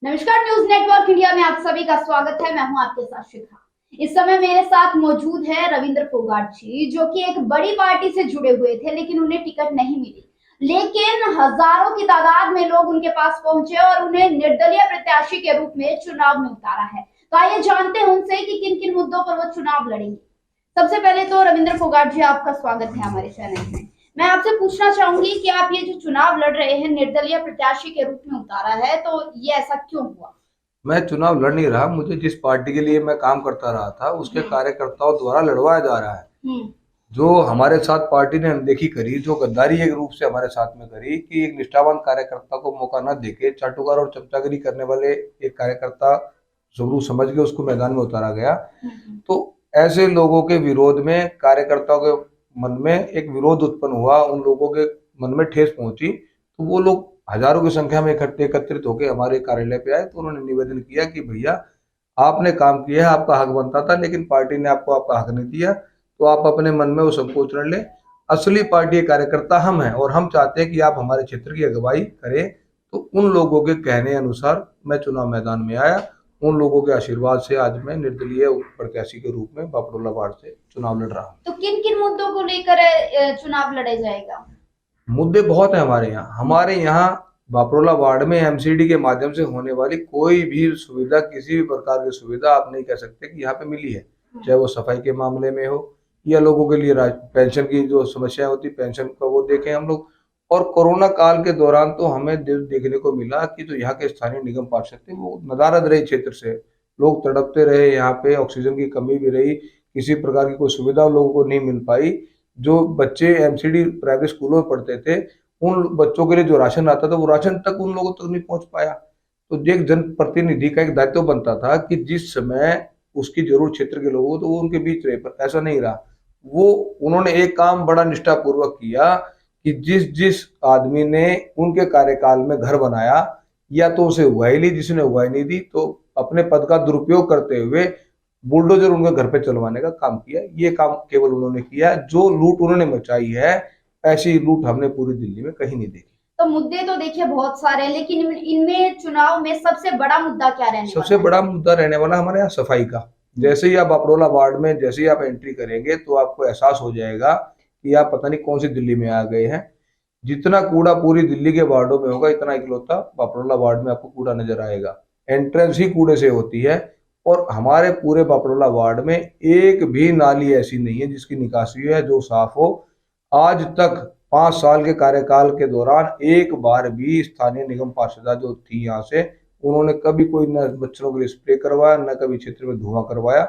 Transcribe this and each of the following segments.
नमस्कार, news network India में आप सभी का स्वागत है। मैं हूं आपके साथ शिखा। इस समय मेरे साथ मौजूद है रविंद्र फोगाट जी, जो कि एक बड़ी पार्टी से जुड़े हुए थे, लेकिन उन्हें टिकट नहीं मिली। लेकिन हजारों की तादाद में लोग उनके पास पहुंचे और उन्हें निर्दलीय प्रत्याशी के रूप में चुनाव में उतारा है। तो आइए जानते हैं उनसे कि किन किन मुद्दों पर वो चुनाव लड़ेंगे। सबसे पहले तो रविंद्र फोगाट जी, आपका स्वागत है हमारे चैनल में। मैं आपसे पूछना चाहूंगी कि आप ये जो चुनाव लड़ रहे हैं, निर्दलीय प्रत्याशी के रूप में उतारा है, तो ये ऐसा क्यों हुआ? मैं चुनाव लड़ नहीं रहा। मुझे जिस पार्टी के लिए मैं काम करता रहा था उसके कार्यकर्ताओं द्वारा लड़वाया जा रहा है। हम्म। जो हमारे साथ पार्टी ने अनदेखी करी, जो गद्दारी एक रूप से हमारे साथ में करी कि एक निष्ठावान कार्यकर्ता को मौका न देके चाटुकार और चमचागिरी करने वाले एक कार्यकर्ता जरूर समझ के उसको मैदान में उतारा गया। तो ऐसे लोगों के विरोध में कार्यकर्ताओं के मन में एक विरोध उत्पन्न हुआ, उन लोगों के मन में ठेस पहुंची। तो वो लोग हजारों की संख्या में इकट्ठे एकत्रित होकर हमारे कार्यालय पे आए। तो उन्होंने निवेदन किया कि भैया, आपने काम किया है, आपका हक बनता था, लेकिन पार्टी ने आपको आपका हक नहीं दिया। तो आप अपने मन में वो संकोच रख लें। असली पार्टी के कार्यकर्ता हम हैं और हम चाहते हैं कि आप हमारे क्षेत्र की अगुवाई करें। तो उन लोगों के कहने अनुसार मैं चुनाव मैदान में आया। उन लोगों के आशीर्वाद से आज मैं निर्दलीय प्रत्याशी के रूप में बापरोला वार्ड से चुनाव लड़ रहा हूँ। तो किन किन मुद्दों को लेकर चुनाव लड़ा जाएगा? मुद्दे बहुत है हमारे यहाँ बापरोला वार्ड में एमसीडी के माध्यम से होने वाली कोई भी सुविधा, किसी भी प्रकार की सुविधा आप नहीं कह सकते कि यहाँ पे मिली है। चाहे वो सफाई के मामले में हो या लोगों के लिए पेंशन की जो समस्या होती, पेंशन का वो देखें हम लोग। और कोरोना काल के दौरान तो हमें देखने को मिला कि जो यहाँ के स्थानीय निगम पार्षद थे वो नदारद रहे क्षेत्र से। लोग तड़पते रहे, यहाँ पे ऑक्सीजन की कमी भी रही, किसी प्रकार की कोई सुविधा लोगों को नहीं मिल पाई। जो बच्चे एमसीडी प्राइवेट स्कूलों में पढ़ते थे, उन बच्चों के लिए जो राशन आता था वो राशन तक उन लोगों तक नहीं पहुंच पाया। तो एक जनप्रतिनिधि का एक दायित्व बनता था कि जिस समय उसकी जरूरत क्षेत्र के लोगों को, तो वो उनके बीच रहे, पर ऐसा नहीं रहा। वो उन्होंने एक काम बड़ा निष्ठापूर्वक किया कि जिस जिस आदमी ने उनके कार्यकाल में घर बनाया, या तो उसे उगाई ली, जिसने उगाई नहीं दी तो अपने पद का दुरुपयोग करते हुए बुलडोजर उनके घर पे चलवाने का काम किया। ये काम केवल उन्होंने किया। जो लूट उन्होंने मचाई है, ऐसी लूट हमने पूरी दिल्ली में कहीं नहीं देखी। तो मुद्दे तो देखिए बहुत सारे हैं, लेकिन इनमें चुनाव में सबसे बड़ा मुद्दा क्या रहने सबसे वाला है? बड़ा मुद्दा रहने वाला हमारे यहाँ सफाई का। जैसे ही आप अपरोला वार्ड में जैसे ही आप एंट्री करेंगे तो आपको एहसास हो जाएगा कि आप पता नहीं कौन सी दिल्ली में आ गए हैं। जितना कूड़ा पूरी दिल्ली के वार्डों में होगा, इतना इकलौता बापरोला वार्ड में आपको कूड़ा नजर आएगा। एंट्रेंस ही कूड़े से होती है। और हमारे पूरे बापरोला वार्ड में एक भी नाली ऐसी नहीं है जिसकी निकासी है जो साफ हो। आज तक 5 साल के कार्यकाल के दौरान एक बार भी स्थानीय निगम पार्षद जो थी यहाँ से, उन्होंने कभी कोई न मच्छरों के लिए स्प्रे करवाया, न कभी क्षेत्र में धुआं करवाया।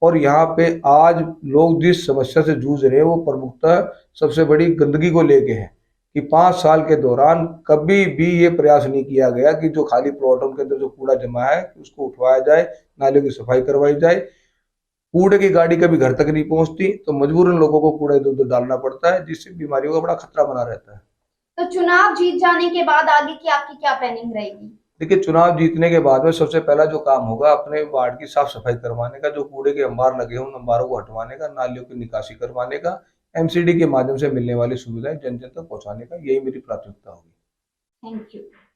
और यहाँ पे आज लोग जिस समस्या से जूझ रहे हैं वो प्रमुखतः सबसे बड़ी गंदगी को लेके है। कि 5 साल के दौरान कभी भी ये प्रयास नहीं किया गया कि जो खाली प्लॉटों के अंदर जो कूड़ा जमा है उसको उठवाया जाए, नालियों की सफाई करवाई जाए। कूड़े की गाड़ी कभी घर तक नहीं पहुंचती, तो मजबूरन लोगों को कूड़ा इधर उधर डालना पड़ता है, जिससे बीमारियों का बड़ा खतरा बना रहता है। तो चुनाव जीत जाने के बाद आगे की आपकी क्या प्लानिंग रहेगी? देखिए, चुनाव जीतने के बाद में सबसे पहला जो काम होगा अपने वार्ड की साफ सफाई करवाने का। जो कूड़े के अंबार लगे हैं उन अंबारों को हटवाने का, नालियों की निकासी करवाने का, एमसीडी के माध्यम से मिलने वाली सुविधाएं जन जन तक पहुंचाने का, यही मेरी प्राथमिकता होगी। Thank you.